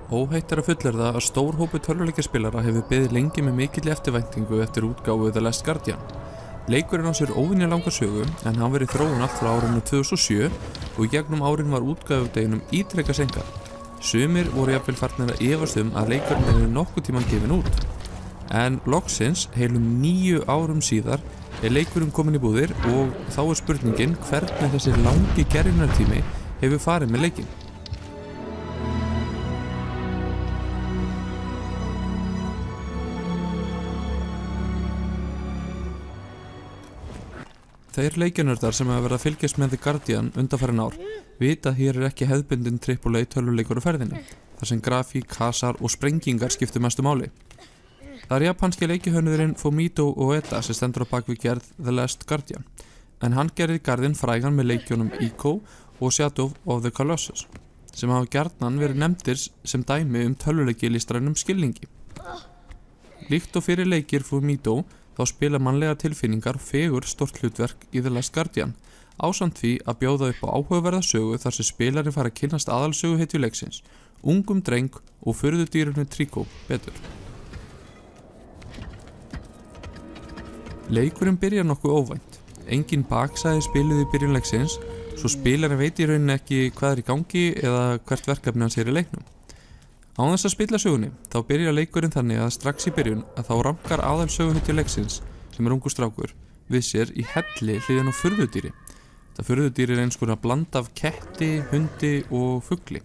Óhætt að fullyrða að stór hópur tölvuleikjaspilara hefur beðið lengi með mikilli eftirvæntingu eftir útgáfu The Last Guardian. Leikurinn á sér óvenju langa sögu en hann verið í þróun allt frá árinu 2007 og í gegnum árin var útgáfudeginum ítrekað seinkað. Sumir voru jafnvel farnir að efast að leikurinn verið nokkuð tímann gefinn út. En loksins, heilum 9 árum síðar, er leikurinn kominn í búðir og þá er spurningin hvernig þessi langi gerjunartími hefur farið með leikinn. Þeir leikjanördar sem hafa verið að fylgjast með The Guardian undanfarin ár vita að hér er ekki hefðbundin AAA tölvuleikur á ferðinni, þar sem grafík, hasar og sprengingar skiptu mestu máli. Það er japanski leikihönnuðurinn Fumito Ueda sem stendur á bak við gerð The Last Guardian, en hann gerði garðinn frægan með leikjunum Ico og Shadow of the Colossus, sem hafa gjarnan verið nefndir sem dæmi tölvuleiki í listrænum skilningi. Líkt og fyrir leikir Fumito þá spila mannlega tilfinningar fegur stórt hlutverk í The Last Guardian, ásamt því að bjóða upp á áhugaverða sögu þar sem spilarinn fara að kynnast aðalsöguhetju leiksins, ungum dreng og furðudýrinu Trico betur. Leikurinn byrjar nokkuð óvænt. Engin baksæði spiluð í byrjun leiksins, svo spilarinn veit í rauninni ekki hvað er í gangi eða hvert verkefni hans er í leiknum. Án þess að spilla sögunni, þá byrjar leikurinn þannig að strax í byrjun að þá rankar aðalsöguhetju leiksins, sem er ungur strákur, við sér í helli hliðin á furðudýri. Þetta furðudýri er eins konar bland af ketti, hundi og fugli.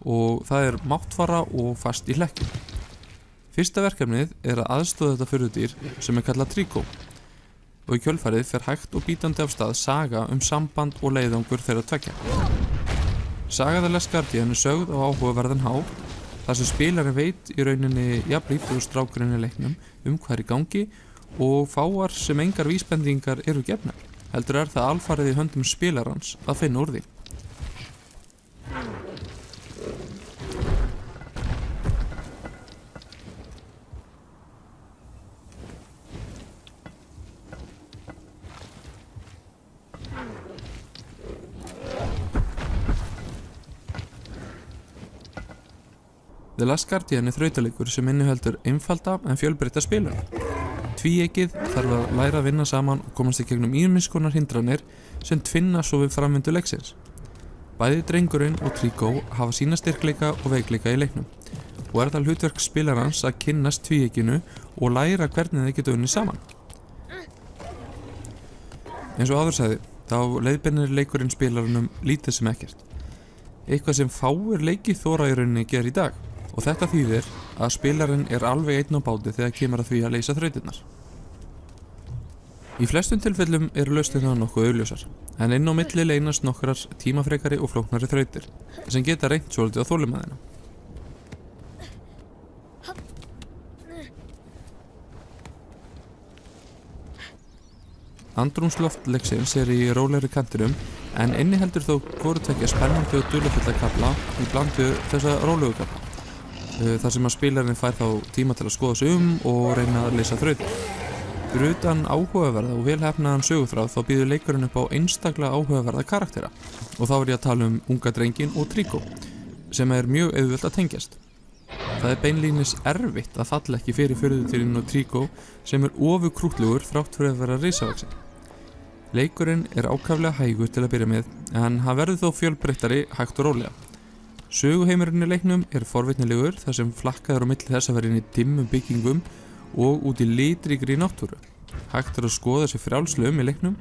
Og það er máttfara og fast í hlekki. Fyrsta verkefnið er að aðstoða þetta furðudýr sem er kallað Trico. Og í kjölfarið fer hægt og bítandi af stað saga samband og leiðangur þeirra tveggja. Saga The Last Guardian er sögð á áhugaverðan hátt, þar sem spilarinn veit í rauninni jafnlítið og strákurinn í leiknum hvað er í gangi og fáar sem engar vísbendingar eru gefnar. Heldur er það alfarið í höndum spilarans að finna úr því. The Last Guardian er þrautaleikur sem inniheldur einfalda en fjölbreytta spilun. Tvíeykið þarf að læra að vinna saman og komast í gegnum ýmiss konar hindranir sem tvinna svo við framvindu leiksins. Bæði drengurinn og Trico hafa sína styrkleika og veikleika í leiknum og er það hlutverk spilarans að kynnast tvíeykinu og læra hvernig þeir geta unnið saman. Eins og áður sagði, þá leiðbeinir leikurinn spilaranum lítið sem ekkert. Eitthvað sem fáir leiki þora í rauninni gera í dag. Og þetta þýðir að spilarinn er alveg einn á báti þegar kemur að því að leysa þrautirnar. Í flestum tilfellum eru lausnirnar nokkuð augljósar, en inn á milli leynast nokkrar tímafrekari og flóknari þrautir, sem geta reynt svolítið á þolinmæðina. Andrúmsloft leiksins er í rólegri kantinum, en inniheldur þó hvoru tveggja spennandi og dularfulla kafla í blandu þessa rólegu kafla. Þar sem að spilarinn fær þá tíma til að skoða sig og reyna að leysa þrautir. Fyrir utan áhugaverða og velheppnaðan söguþráð þá býður leikurinn upp á einstaklega áhugaverða karaktera. Og þá er ég að tala unga drenginn og Trico, sem er mjög auðvelt að tengjast. Það er beinlínis erfitt að falla ekki fyrir furðudýrinu og Trico sem er ofurkrúttlegur þrátt fyrir að vera risavaxinn. Leikurinn er ákaflega hægur til að byrja með, en hann verður þó fjölbreyttari hægt og rólega. Söguheimurinn í leiknum er forvitnilegur þar sem flakkaður á milli þess að vera inn í dimmum byggingum og út í litríkri náttúru. Hægt er að skoða sér frjálslega í leiknum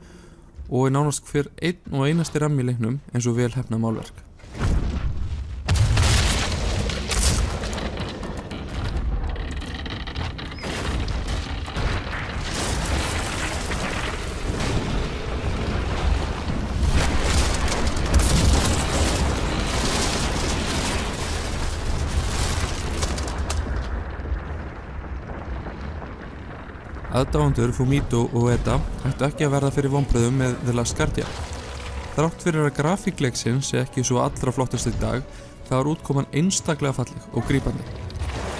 og er nánast hver einn og einasti rammi í leiknum eins og vel heppnað málverk. Aðdáendur Fumito Ueda ættu ekki að verða fyrir vonbrigðum með The Last Guardian. Þrátt fyrir að grafík leiksins sé ekki svo allra flottast í dag, þá er útkoman einstaklega falleg og grípandi.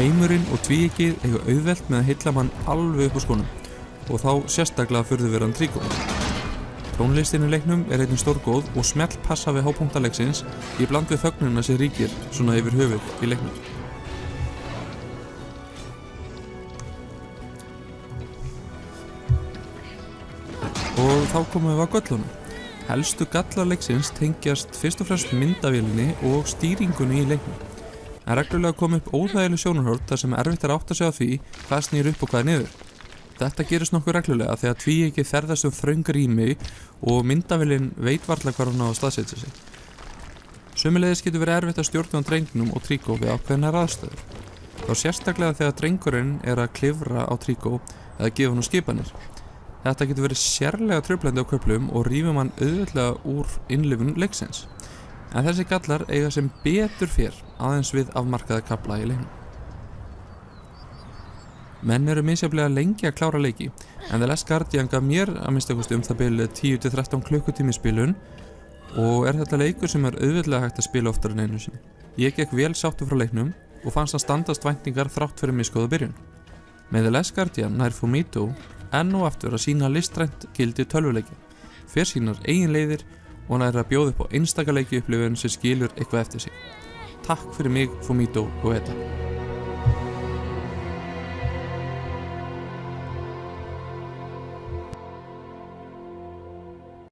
Heimurinn og tvíeykið eiga auðvelt með að heilla mann alveg upp á skónum og þá sérstaklega furðuverðan Trico. Tónlistin í leiknum einnig stórgóð og smell passa við hápunkta leiksins í bland við þögnina sem ríkir svona yfir höfuð í leiknum. Og þá komum við að göllunum. Helstu gallar leiksins tengjast fyrst og fremst myndavélinni og stýringunni í leiknum. En reglulega kom upp óþægileg sjónarhorn þar sem erfitt að átta sig á því hvað snýr upp og hvað niður. Þetta gerist nokkuð reglulega þegar tvíeyki ferðast þröng rými og myndavélin veit varla hvar hún á að staðsetja sig. Sömuleiðis getur verið erfitt að stjórna drengnum og Trico við ákveðnar aðstæður. Þá sérstaklega þegar drengurinn að klifra á Trico eða gefa honum skipanir. Þetta getur verið sérlega truflandi á köflum og rífur mann auðveldlega úr innlifun leiksins. En þessi gallar eiga sem betur fer aðeins við afmarkaða kafla í leiknum. Menn eru misjafnlega lengi að klára leiki, en The Last Guardian gaf mér að minnsta kosti það bil 10-13 klukkutími spilun og þetta leikur sem auðveldlega hægt að spila oftar en einu sinni. Ég gekk vel sáttur frá leiknum og fannst hann standast væntingar þrátt fyrir misgóða byrjun. Með The Last Guardian nær Fumito enn og aftur að sýna listrænt gildi tölvuleikja, fer sínar eigin leiðir og nær að bjóða upp á einstaka leiki upplifun sem skilur eitthvað eftir sig. Takk fyrir mig, Fumito og Ueda.